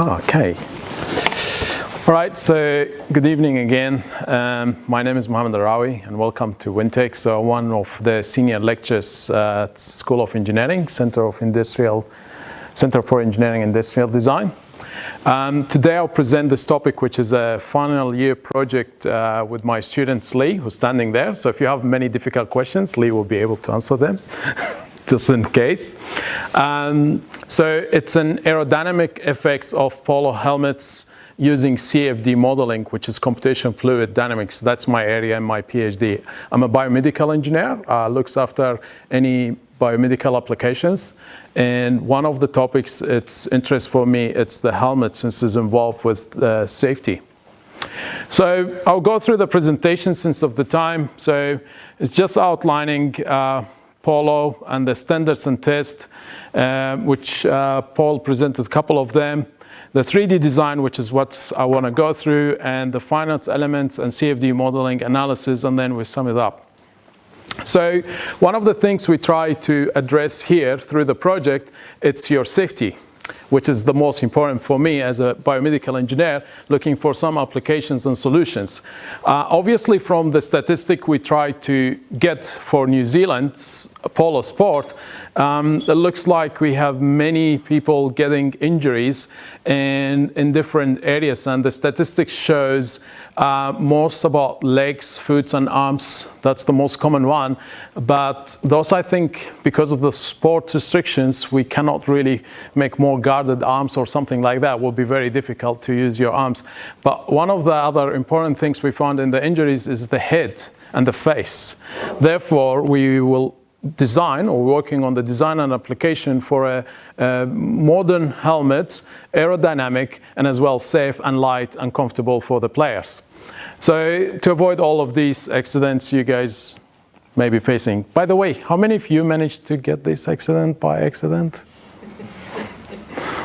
Okay. All right, so good evening again. My name is Mohammad Al-Rawi and welcome to Wintec. So one of the senior lecturers at School of Engineering, Center for Engineering and Industrial Design. Today I'll present this topic, which is a final year project with my students, Lee, who's standing there. So if you have many difficult questions, Lee will be able to answer them. Just in case. So it's an aerodynamic effects of Polo helmets using CFD modeling, which is computational fluid dynamics. That's my area in my PhD. I'm a biomedical engineer, looks after any biomedical applications. And one of the topics it's interest for me, it's the helmet, since it's involved with safety. So I'll go through the presentation since of the time. So it's just outlining Polo and the standards and tests, which Paul presented a couple of them. The 3D design, which is what I want to go through, and the finance elements and CFD modeling analysis, and then we sum it up. So one of the things we try to address here through the project, it's your safety, which is the most important for me as a biomedical engineer, looking for some applications and solutions. Obviously, from the statistic we try to get for New Zealand's polo sport, it looks like we have many people getting injuries in different areas, and the statistics shows most about legs, foot and arms. That's the most common one, but those, I think, because of the sport restrictions, we cannot really make more guarded arms or something like that. It will be very difficult to use your arms. But one of the other important things we found in the injuries is the head and the face. Therefore, we will design, or working on the design and application for a modern helmet, aerodynamic, and as well safe and light and comfortable for the players. So to avoid all of these accidents you guys may be facing. By the way, how many of you managed to get this accident by accident?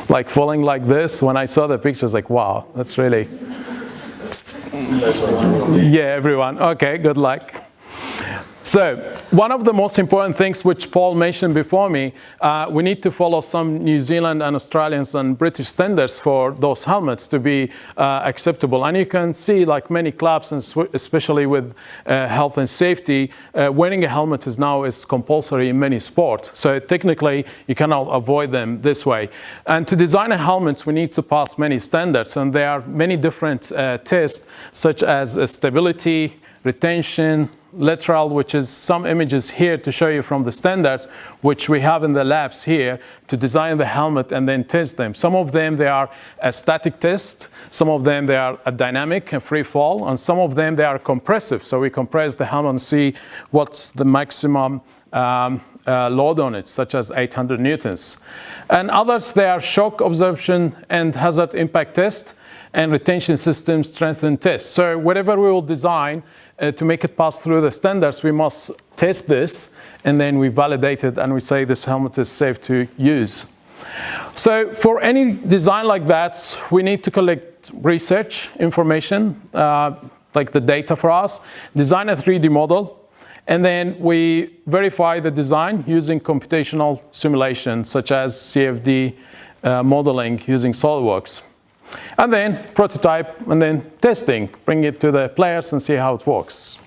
Like falling like this? When I saw the pictures, like, wow, that's really... Yeah, everyone. Okay, good luck. So one of the most important things which Paul mentioned before me, we need to follow some New Zealand and Australians and British standards for those helmets to be acceptable. And you can see, like many clubs, and especially with health and safety, wearing a helmet is compulsory in many sports. So technically, you cannot avoid them this way. And to design a helmet, we need to pass many standards. And there are many different tests, such as stability, retention, lateral, which is some images here to show you from the standards, which we have in the labs here to design the helmet and then test them. Some of them, they are a static test. Some of them, they are a dynamic and free fall. And some of them, they are compressive. So we compress the helmet and see what's the maximum load on it, such as 800 newtons. And others, they are shock absorption and hazard impact test and retention system strength and test. So whatever we will design to make it pass through the standards, we must test this, and then we validate it, and we say this helmet is safe to use. So for any design like that, we need to collect research information, like the data for us, design a 3D model, and then we verify the design using computational simulation, such as CFD modeling using SolidWorks. And then prototype, and then testing, bring it to the players and see how it works.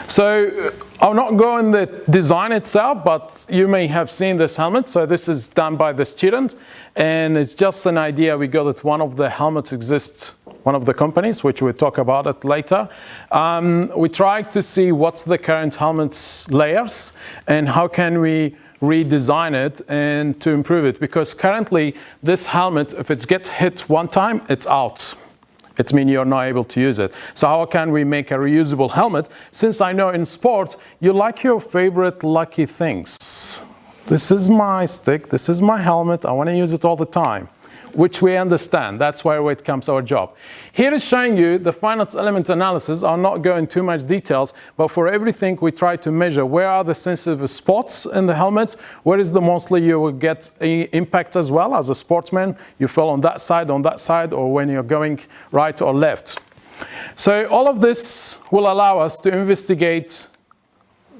So I'll not go in the design itself, but you may have seen this helmet. So this is done by the student, and it's just an idea we got that one of the helmets exists, one of the companies, which we'll talk about it later. We tried to see what's the current helmet's layers and how can we redesign it and to improve it, because currently this helmet, if it gets hit one time, it's out. It means you're not able to use it. So how can we make a reusable helmet? Since I know in sport, you like your favorite lucky things. This is my stick, this is my helmet, I want to use it all the time, which we understand. That's where it comes our job. Here is showing you the finance element analysis. I'll not go into too much details, but for everything we try to measure where are the sensitive spots in the helmet, where is the mostly you will get impact as well as a sportsman. You fell on that side, or when you're going right or left. So all of this will allow us to investigate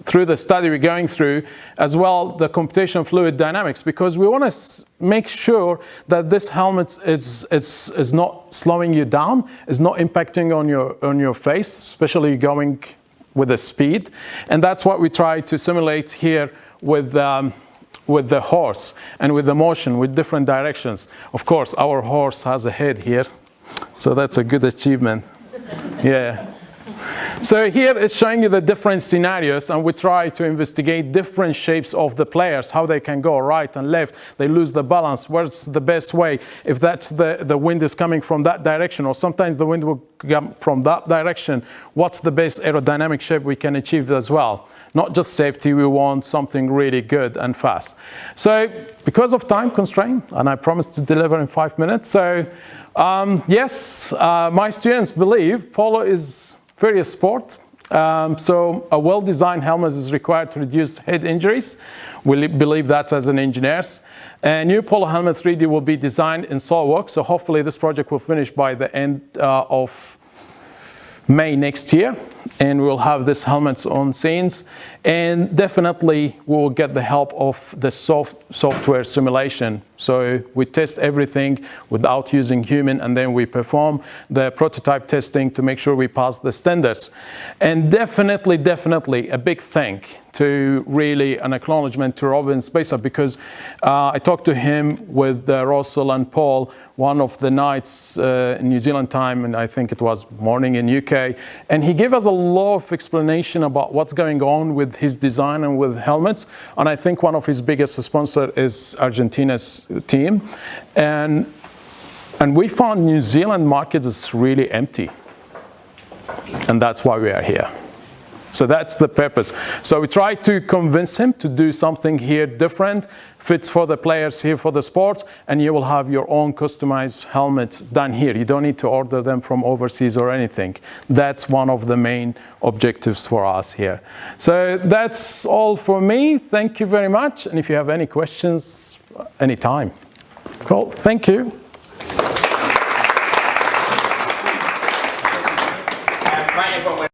through the study we're going through, as well the computational fluid dynamics, because we want to make sure that this helmet is not slowing you down, is not impacting on your face, especially going with the speed. And that's what we try to simulate here with the horse and with the motion, with different directions. Of course, our horse has a head here, so that's a good achievement. Yeah. So here it's showing you the different scenarios, and we try to investigate different shapes of the players, how they can go right and left, they lose the balance, what's the best way, if that's the wind is coming from that direction, or sometimes the wind will come from that direction, what's the best aerodynamic shape we can achieve as well. Not just safety, we want something really good and fast. So because of time constraint, and I promised to deliver in 5 minutes, so yes, my students believe Polo is very a sport. So a well-designed helmet is required to reduce head injuries. We believe that as an engineers. A new Polo helmet 3D will be designed in SolidWorks. So hopefully this project will finish by the end of May next year, and we'll have this helmets on scenes, and definitely we will get the help of the software simulation. So we test everything without using human, and then we perform the prototype testing to make sure we pass the standards. And definitely a big thank to really an acknowledgement to Robin Spacer, because I talked to him with Russell and Paul one of the nights in New Zealand time, and I think it was morning in UK, and he gave us a lot of explanation about what's going on with his design and with helmets. And I think one of his biggest sponsor is Argentina's team, and we found New Zealand market is really empty, and that's why we are here. So that's the purpose. So we try to convince him to do something here different, fits for the players here for the sports, and you will have your own customized helmets done here. You don't need to order them from overseas or anything. That's one of the main objectives for us here. So that's all for me. Thank you very much. And if you have any questions, anytime. Cool. Thank you.